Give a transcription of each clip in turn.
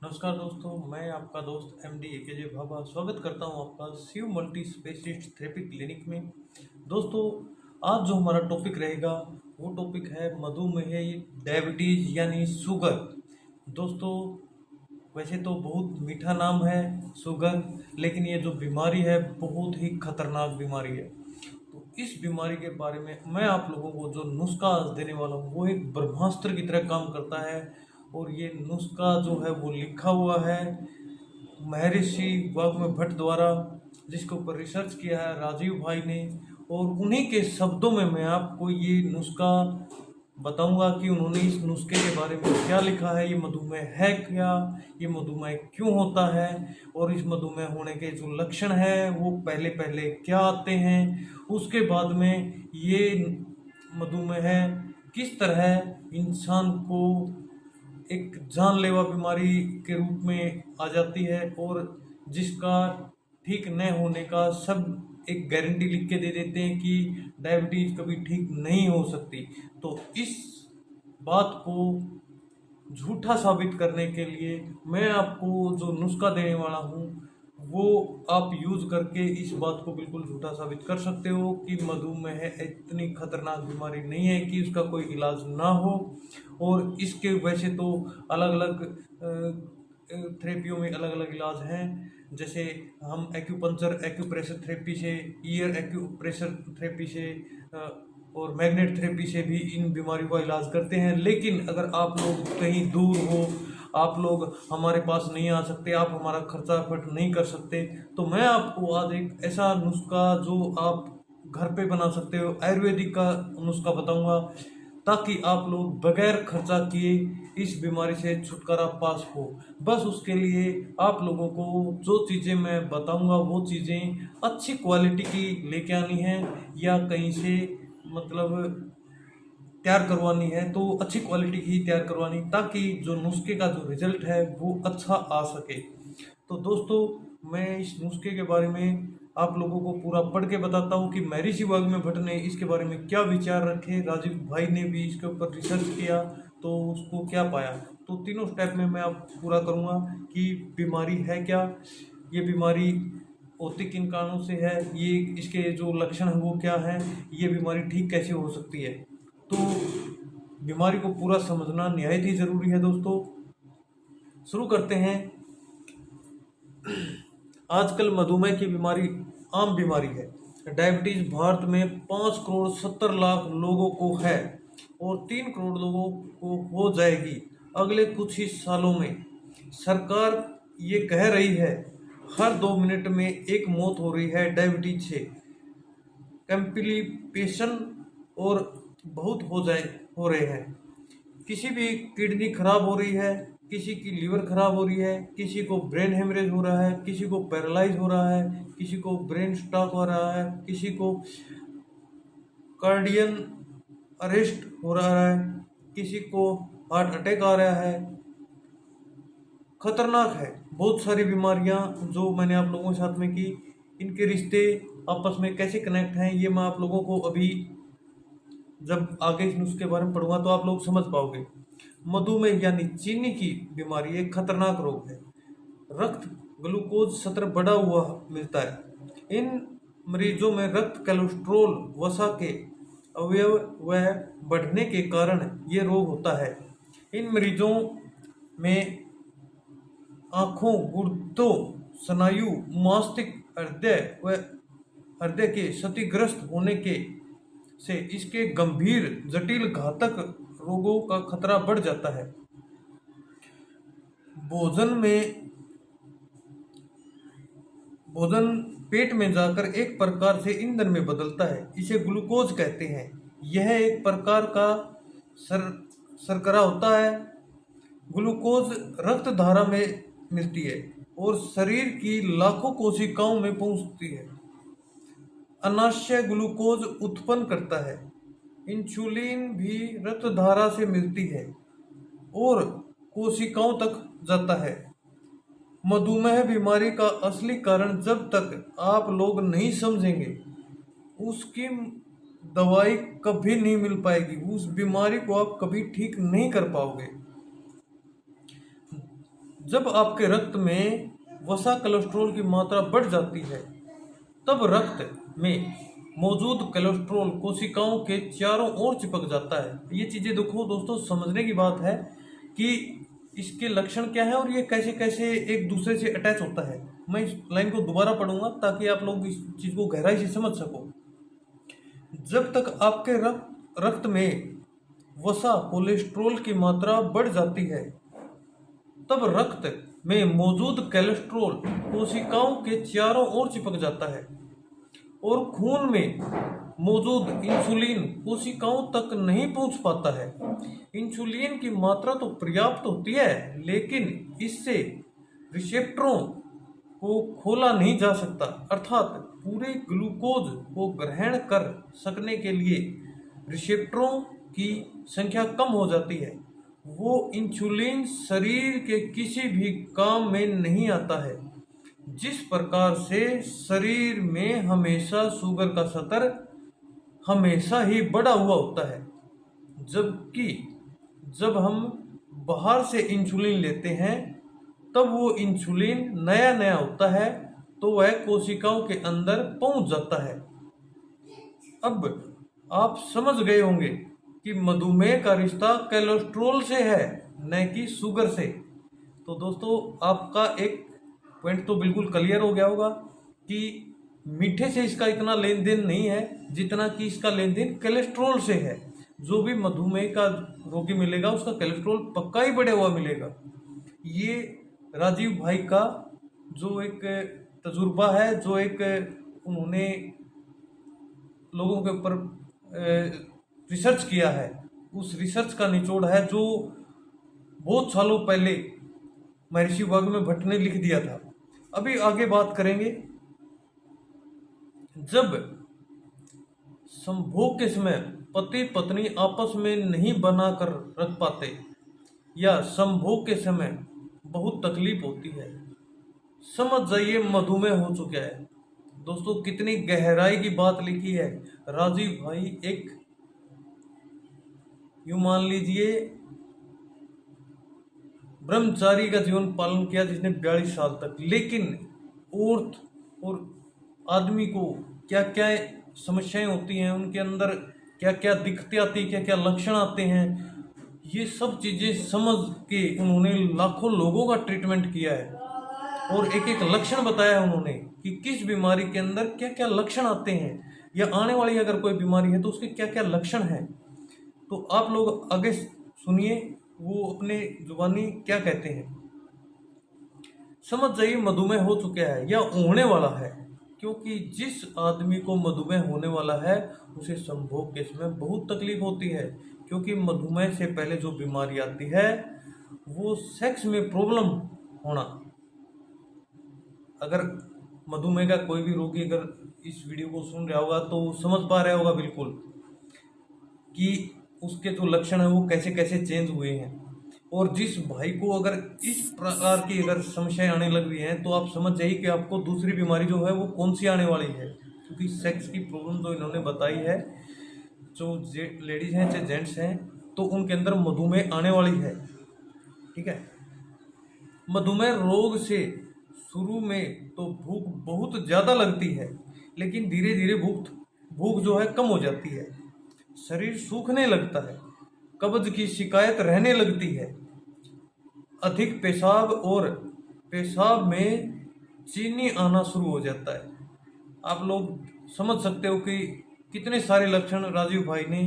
नमस्कार दोस्तों, मैं आपका दोस्त एमडी एकेजे भाभा स्वागत करता हूं आपका Shiv multi specialist therapy clinic में। दोस्तों, आज जो हमारा टॉपिक रहेगा वो टॉपिक है मधुमेह, डायबिटीज यानी शुगर। दोस्तों, वैसे तो बहुत मीठा नाम है शुगर, लेकिन ये जो बीमारी है बहुत ही खतरनाक बीमारी है। तो इस बीमारी के बारे में मैं आप लोगों को जो नुस्खा आज देने वाला हूँ वो एक ब्रह्मास्त्र की तरह काम करता है। और ये नुस्खा जो है वो लिखा हुआ है महर्षि वाग्मी भट्ट द्वारा, जिसके ऊपर रिसर्च किया है राजीव भाई ने। और उन्हीं के शब्दों में मैं आपको ये नुस्खा बताऊंगा कि उन्होंने इस नुस्खे के बारे में क्या लिखा है, ये मधुमेह है क्या, ये मधुमेह क्यों होता है, और इस मधुमेह होने के जो लक्षण है वो पहले पहले क्या आते हैं, उसके बाद में ये मधुमेह किस तरह इंसान को एक जानलेवा बीमारी के रूप में आ जाती है, और जिसका ठीक न होने का सब एक गारंटी लिख के दे देते हैं कि डायबिटीज कभी ठीक नहीं हो सकती। तो इस बात को झूठा साबित करने के लिए मैं आपको जो नुस्खा देने वाला हूँ वो आप यूज करके इस बात को बिल्कुल झूठा साबित कर सकते हो कि मधुमेह इतनी खतरनाक बीमारी नहीं है कि उसका कोई इलाज ना हो। और इसके वैसे तो अलग अलग थेरेपियों में अलग अलग इलाज हैं, जैसे हम एक्यूपंक्चर एक्यूप्रेशर थेरेपी से, ईयर एक्यूप्रेशर थेरेपी से और मैग्नेट थेरेपी से भी इन बीमारियों का इलाज करते हैं। लेकिन अगर आप लोग कहीं दूर हो, आप लोग हमारे पास नहीं आ सकते, आप हमारा खर्चा खर्च नहीं कर सकते, तो मैं आपको आज एक ऐसा नुस्खा जो आप घर पे बना सकते हो, आयुर्वेदिक का नुस्खा बताऊंगा, ताकि आप लोग बगैर खर्चा किए इस बीमारी से छुटकारा पास हो। बस उसके लिए आप लोगों को जो चीज़ें मैं बताऊंगा वो चीज़ें अच्छी क्वालिटी की लेके आनी है, या कहीं से मतलब तैयार करवानी है तो अच्छी क्वालिटी की तैयार करवानी, ताकि जो नुस्खे का जो रिजल्ट है वो अच्छा आ सके। तो दोस्तों, मैं इस नुस्खे के बारे में आप लोगों को पूरा पढ़ के बताता हूँ कि महर्षि वाग्मी भट्ट ने इसके बारे में क्या विचार रखे, राजीव भाई ने भी इसके ऊपर रिसर्च किया तो उसको क्या पाया। तो तीनों स्टेप में मैं आप पूरा करूँगा कि बीमारी है क्या, ये बीमारी होती किन कारणों से है, ये इसके जो लक्षण हैं वो क्या है, ये बीमारी ठीक कैसे हो सकती है। तो बीमारी को पूरा समझना निहायत ही जरूरी है दोस्तों। शुरू करते हैं। आजकल मधुमेह की बीमारी आम बीमारी है। डायबिटीज भारत में 5 करोड़ 70 लाख लोगों को है और 3 करोड़ लोगों को हो जाएगी अगले कुछ ही सालों में। सरकार ये कह रही है हर 2 मिनट में एक मौत हो रही है डायबिटीज से। कॉम्प्लिकेशन और बहुत हो रहे हैं। किसी भी किडनी खराब हो रही है, किसी की लीवर खराब हो रही है, किसी को ब्रेन हेमरेज हो रहा है, किसी को पैरालाइज हो रहा है, किसी को ब्रेन स्ट्रोक हो रहा है, किसी को कार्डियन अरेस्ट हो रहा है, किसी को हार्ट अटैक आ रहा है। खतरनाक है। बहुत सारी बीमारियां जो मैंने आप लोगों के साथ में की, इनके रिश्ते आपस में कैसे कनेक्ट हैं ये मैं आप लोगों को अभी जब आगे इस नुस्खे के बारे में पढ़ूंगा तो आप लोग समझ पाओगे। मधुमेह यानी चीनी की बीमारी एक खतरनाक रोग है। रक्त ग्लूकोज स्तर बढ़ा हुआ मिलता है। इन मरीजों में रक्त कोलेस्ट्रॉल वसा के अवयव व बढ़ने के कारण ये रोग होता है। इन मरीजों में आँखों, गुर्दों, स्नायु, मस्तिष्क, हृदय के क्षतिग्रस्त होने के से इसके गंभीर जटिल घातक रोगों का खतरा बढ़ जाता है। भोजन में भोजन पेट में जाकर एक प्रकार से ईंधन में बदलता है, इसे ग्लूकोज कहते हैं। यह एक प्रकार का शर्करा होता है। ग्लूकोज रक्त धारा में मिलती है और शरीर की लाखों कोशिकाओं में पहुंचती है। अनाशय ग्लूकोज उत्पन्न करता है। इंसुलिन भी रक्त धारा से मिलती है और कोशिकाओं तक जाता है। मधुमेह बीमारी का असली कारण जब तक आप लोग नहीं समझेंगे उसकी दवाई कभी नहीं मिल पाएगी, उस बीमारी को आप कभी ठीक नहीं कर पाओगे। जब आपके रक्त में वसा कोलेस्ट्रॉल की मात्रा बढ़ जाती है, तब रक्त में मौजूद कोलेस्ट्रॉल कोशिकाओं के चारों ओर चिपक जाता है। ये चीज़ें देखो दोस्तों, समझने की बात है कि इसके लक्षण क्या है और ये कैसे कैसे एक दूसरे से अटैच होता है। मैं इस लाइन को दोबारा पढ़ूंगा ताकि आप लोग इस चीज़ को गहराई से समझ सको। जब तक आपके रक्त में वसा कोलेस्ट्रॉल की मात्रा बढ़ जाती है, तब रक्त में मौजूद कोलेस्ट्रॉल कोशिकाओं के चारों ओर चिपक जाता है और खून में मौजूद इंसुलिन कोशिकाओं तक नहीं पहुंच पाता है। इंसुलिन की मात्रा तो पर्याप्त होती है, लेकिन इससे रिसेप्टरों को खोला नहीं जा सकता, अर्थात पूरे ग्लूकोज को ग्रहण कर सकने के लिए रिसेप्टरों की संख्या कम हो जाती है। वो इंसुलिन शरीर के किसी भी काम में नहीं आता है। जिस प्रकार से शरीर में हमेशा शुगर का स्तर हमेशा ही बढ़ा हुआ होता है, जबकि जब हम बाहर से इंसुलिन लेते हैं तब वो इंसुलिन नया नया होता है, तो वह कोशिकाओं के अंदर पहुंच जाता है। अब आप समझ गए होंगे कि मधुमेह का रिश्ता कोलेस्ट्रॉल से है, न कि शुगर से। तो दोस्तों, आपका एक पॉइंट तो बिल्कुल क्लियर हो गया होगा कि मीठे से इसका इतना लेन देन नहीं है जितना कि इसका लेन देन कोलेस्ट्रॉल से है। जो भी मधुमेह का रोगी मिलेगा उसका कोलेस्ट्रॉल पक्का ही बढ़ा हुआ मिलेगा। ये राजीव भाई का जो एक तजुर्बा है, जो एक उन्होंने लोगों के ऊपर रिसर्च किया है, उस रिसर्च का निचोड़ है जो बहुत सालों पहले महर्षि वाल्मीकि भट्ट ने लिख दिया था। अभी आगे बात करेंगे। जब संभोग के समय पति पत्नी आपस में नहीं बनाकर रख पाते या संभोग के समय बहुत तकलीफ होती है, समझ जाइए मधुमेह हो चुका है। दोस्तों, कितनी गहराई की बात लिखी है। राजीव भाई एक यूं मान लीजिए ब्रह्मचारी का जीवन पालन किया जिसने 42 साल तक, लेकिन औरत और आदमी को क्या क्या समस्याएं होती हैं, उनके अंदर क्या क्या दिक्कतें आती हैं, क्या क्या लक्षण आते हैं, ये सब चीज़ें समझ के उन्होंने लाखों लोगों का ट्रीटमेंट किया है और एक एक लक्षण बताया उन्होंने कि किस बीमारी के अंदर क्या क्या लक्षण आते हैं, या आने वाली अगर कोई बीमारी है तो उसके क्या क्या लक्षण हैं। तो आप लोग आगे सुनिए वो अपने जुबानी क्या कहते हैं। समझ जाइए मधुमेह हो चुका है या होने वाला है, क्योंकि जिस आदमी को मधुमेह होने वाला है उसे संभोग के समय बहुत तकलीफ होती है, क्योंकि मधुमेह से पहले जो बीमारी आती है वो सेक्स में प्रॉब्लम होना। अगर मधुमेह का कोई भी रोगी अगर इस वीडियो को सुन रहा होगा तो समझ पा रहा होगा बिल्कुल कि उसके जो लक्षण है वो कैसे कैसे चेंज हुए हैं। और जिस भाई को अगर इस प्रकार की अगर समस्याएं आने लग रही हैं तो आप समझ जाइए कि आपको दूसरी बीमारी जो है वो कौन सी आने वाली है, क्योंकि सेक्स की प्रॉब्लम जो इन्होंने बताई है, जो लेडीज हैं चाहे जेंट्स हैं, तो उनके अंदर मधुमेह आने वाली है। ठीक है। मधुमेह रोग से शुरू में तो भूख बहुत ज़्यादा लगती है, लेकिन धीरे धीरे भूख जो है कम हो जाती है, शरीर सूखने लगता है, कब्ज की शिकायत रहने लगती है, अधिक पेशाब और पेशाब में चीनी आना शुरू हो जाता है। आप लोग समझ सकते हो कि कितने सारे लक्षण राजीव भाई ने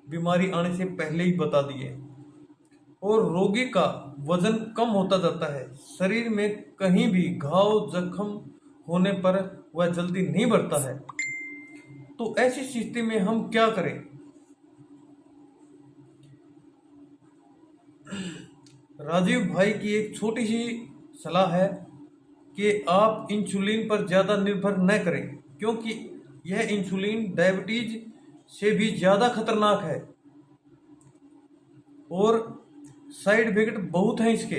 बीमारी आने से पहले ही बता दिए। और रोगी का वजन कम होता जाता है, शरीर में कहीं भी घाव जख्म होने पर वह जल्दी नहीं बढ़ता है। तो ऐसी स्थिति में हम क्या करें? राजीव भाई की एक छोटी सी सलाह है कि आप इंसुलिन पर ज़्यादा निर्भर न करें, क्योंकि यह इंसुलिन डायबिटीज से भी ज़्यादा खतरनाक है और साइड इफेक्ट बहुत हैं इसके।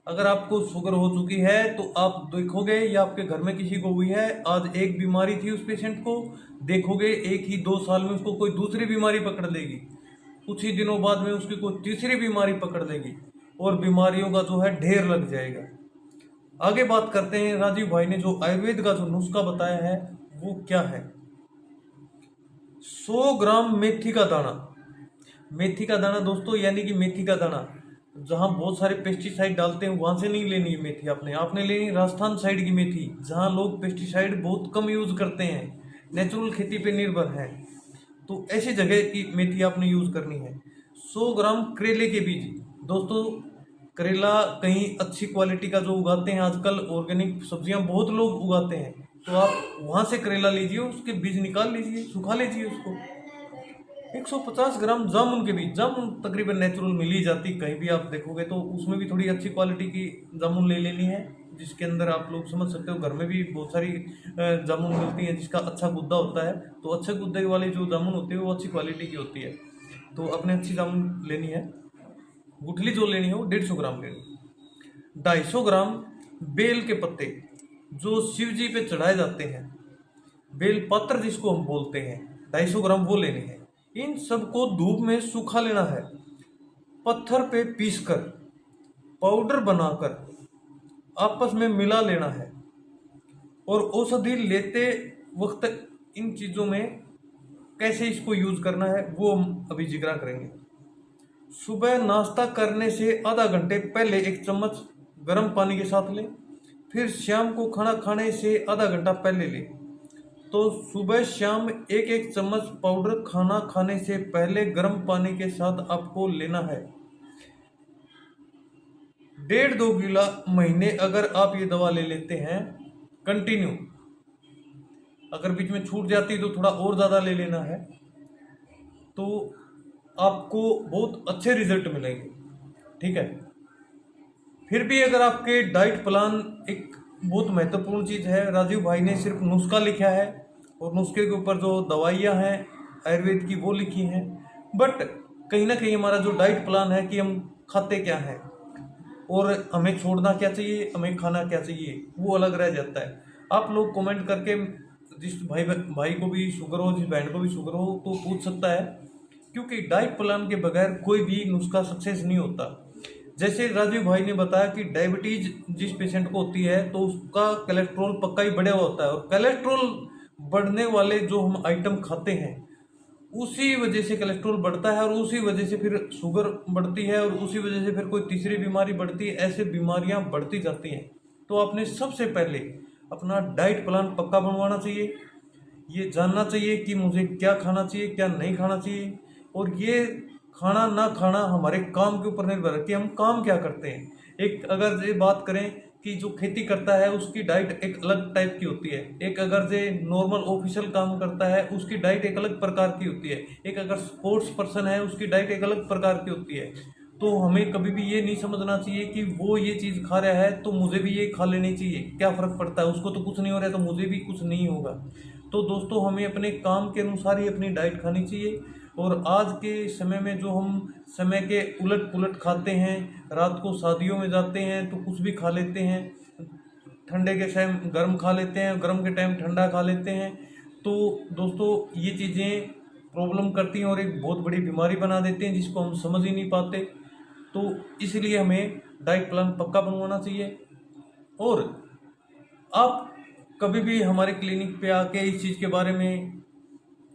अगर आपको शुगर हो चुकी है तो आप देखोगे या आपके घर में किसी को हुई है, आज एक बीमारी थी उस पेशेंट को, देखोगे 1 ही 2 साल में उसको कोई दूसरी बीमारी पकड़ लेगी, कुछ ही दिनों बाद में उसकी कोई तीसरी बीमारी पकड़ लेगी। और बीमारियों का जो है ढेर लग जाएगा। आगे बात करते हैं, राजीव भाई ने जो आयुर्वेद का जो नुस्खा बताया है वो क्या है। 100 ग्राम मेथी का दाना। मेथी का दाना दोस्तों, यानी कि मेथी का दाना जहां बहुत सारे पेस्टिसाइड डालते हैं वहां से नहीं लेनी है मेथी, आपने लेनी राजस्थान साइड की मेथी, जहां लोग पेस्टिसाइड बहुत कम यूज करते हैं, नेचुरल खेती पे निर्भर है, तो ऐसी जगह की मेथी आपने यूज करनी है। 100 ग्राम करेले के बीज। दोस्तों करेला कहीं अच्छी क्वालिटी का जो उगाते हैं, आजकल ऑर्गेनिक सब्जियां बहुत लोग उगाते हैं, तो आप वहां से करेला लीजिए, उसके बीज निकाल लीजिए, सुखा लीजिए उसको। 150 ग्राम जामुन के बीज। जामुन तकरीबन नेचुरल मिल ही जाती, कहीं भी आप देखोगे तो उसमें भी थोड़ी अच्छी क्वालिटी की जामुन ले लेनी है, जिसके अंदर आप लोग समझ सकते हो घर में भी बहुत सारी जामुन मिलती है जिसका अच्छा गुद्दा होता है, तो अच्छे गुद्दे वाली जो जामुन होती है वो अच्छी क्वालिटी की होती है, तो अपने अच्छी जामुन लेनी है। गुठली जो लेनी है वो 150 ग्राम लेनी। 250 ग्राम बेल के पत्ते जो शिव जी पे चढ़ाए जाते हैं, बेल पत्र जिसको हम बोलते हैं, 250 ग्राम वो लेने हैं। इन सबको धूप में सुखा लेना है, पत्थर पे पीसकर पाउडर बनाकर आपस में मिला लेना है, और औषधि लेते वक्त इन चीजों में कैसे इसको यूज करना है वो हम अभी जिक्र करेंगे। सुबह नाश्ता करने से आधा घंटे पहले 1 चम्मच गर्म पानी के साथ लें, फिर शाम को खाना खाने से आधा घंटा पहले लें। तो सुबह शाम 1-1 चम्मच पाउडर खाना खाने से पहले गर्म पानी के साथ आपको लेना है। 1.5-2 गिला महीने अगर आप ये दवा ले लेते हैं कंटिन्यू, अगर बीच में छूट जाती है तो थोड़ा और ज़्यादा ले लेना है, तो आपको बहुत अच्छे रिजल्ट मिलेंगे। ठीक है। फिर भी अगर आपके डाइट प्लान, एक बहुत महत्वपूर्ण चीज़ है, राजीव भाई ने सिर्फ नुस्खा लिखा है और नुस्खे के ऊपर जो दवाइयाँ हैं आयुर्वेद की वो लिखी हैं, बट कहीं ना कहीं हमारा जो डाइट प्लान है कि हम खाते क्या हैं और हमें छोड़ना क्या चाहिए, हमें खाना क्या चाहिए, वो अलग रह जाता है। आप लोग कमेंट करके, जिस भाई को भी शुगर हो, जिस बहन को भी शुगर हो, तो पूछ सकता है, क्योंकि डाइट प्लान के बगैर कोई भी नुस्खा सक्सेस नहीं होता। जैसे राजीव भाई ने बताया कि डायबिटीज जिस पेशेंट को होती है तो उसका कोलेस्ट्रॉल पक्का ही बढ़ा होता है, और कोलेस्ट्रॉल बढ़ने वाले जो हम आइटम खाते हैं उसी वजह से कोलेस्ट्रॉल बढ़ता है, और उसी वजह से फिर शुगर बढ़ती है, और उसी वजह से फिर कोई तीसरी बीमारी बढ़ती है, ऐसे बीमारियां बढ़ती जाती हैं। तो आपने सबसे पहले अपना डाइट प्लान पक्का बनवाना चाहिए, ये जानना चाहिए कि मुझे क्या खाना चाहिए क्या नहीं खाना चाहिए, और ये खाना ना खाना हमारे काम के ऊपर निर्भर है कि हम काम क्या करते हैं। एक अगर ये बात करें कि जो खेती करता है उसकी डाइट एक अलग टाइप की होती है, एक अगर जो नॉर्मल ऑफिशियल काम करता है उसकी डाइट एक अलग प्रकार की होती है, एक अगर स्पोर्ट्स पर्सन है उसकी डाइट एक अलग प्रकार की होती है। तो हमें कभी भी ये नहीं समझना चाहिए कि वो ये चीज़ खा रहा है तो मुझे भी ये खा लेनी चाहिए, क्या फ़र्क पड़ता है, उसको तो कुछ नहीं हो रहा है तो मुझे भी कुछ नहीं होगा। तो दोस्तों हमें अपने काम के अनुसार ही अपनी डाइट खानी चाहिए, और आज के समय में जो हम समय के उलट पुलट खाते हैं, रात को शादियों में जाते हैं तो कुछ भी खा लेते हैं, ठंडे के टाइम गर्म खा लेते हैं, गर्म के टाइम ठंडा खा लेते हैं, तो दोस्तों ये चीज़ें प्रॉब्लम करती हैं और एक बहुत बड़ी बीमारी बना देते हैं जिसको हम समझ ही नहीं पाते। तो इसलिए हमें डाइट प्लान पक्का बनवाना चाहिए, और आप कभी भी हमारे क्लिनिक पे आके इस चीज़ के बारे में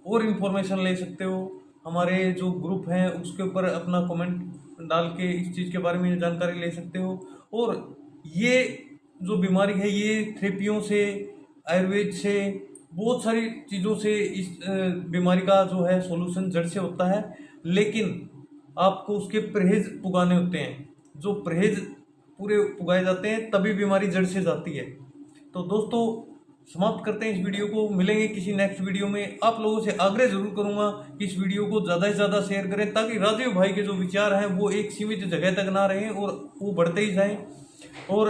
और इन्फॉर्मेशन ले सकते हो। हमारे जो ग्रुप हैं उसके ऊपर अपना कमेंट डाल के इस चीज़ के बारे में जानकारी ले सकते हो। और ये जो बीमारी है ये थेरेपियों से, आयुर्वेद से, बहुत सारी चीज़ों से इस बीमारी का जो है सॉल्यूशन जड़ से होता है, लेकिन आपको उसके परहेज पुगाने होते हैं। जो परहेज पूरे पुगाए जाते हैं तभी बीमारी जड़ से जाती है। तो दोस्तों समाप्त करते हैं इस वीडियो को, मिलेंगे किसी नेक्स्ट वीडियो में। आप लोगों से आग्रह जरूर करूंगा कि इस वीडियो को ज़्यादा से ज़्यादा शेयर करें, ताकि राजीव भाई के जो विचार हैं वो एक सीमित जगह तक ना रहें और वो बढ़ते ही जाएं, और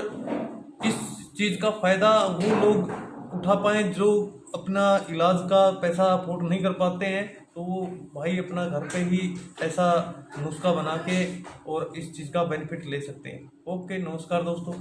इस चीज़ का फ़ायदा वो लोग उठा पाएँ जो अपना इलाज का पैसा अफोर्ड नहीं कर पाते हैं, तो वो भाई अपना घर पे ही ऐसा नुस्खा बना के और इस चीज़ का बेनिफिट ले सकते हैं। ओके, नमस्कार दोस्तों।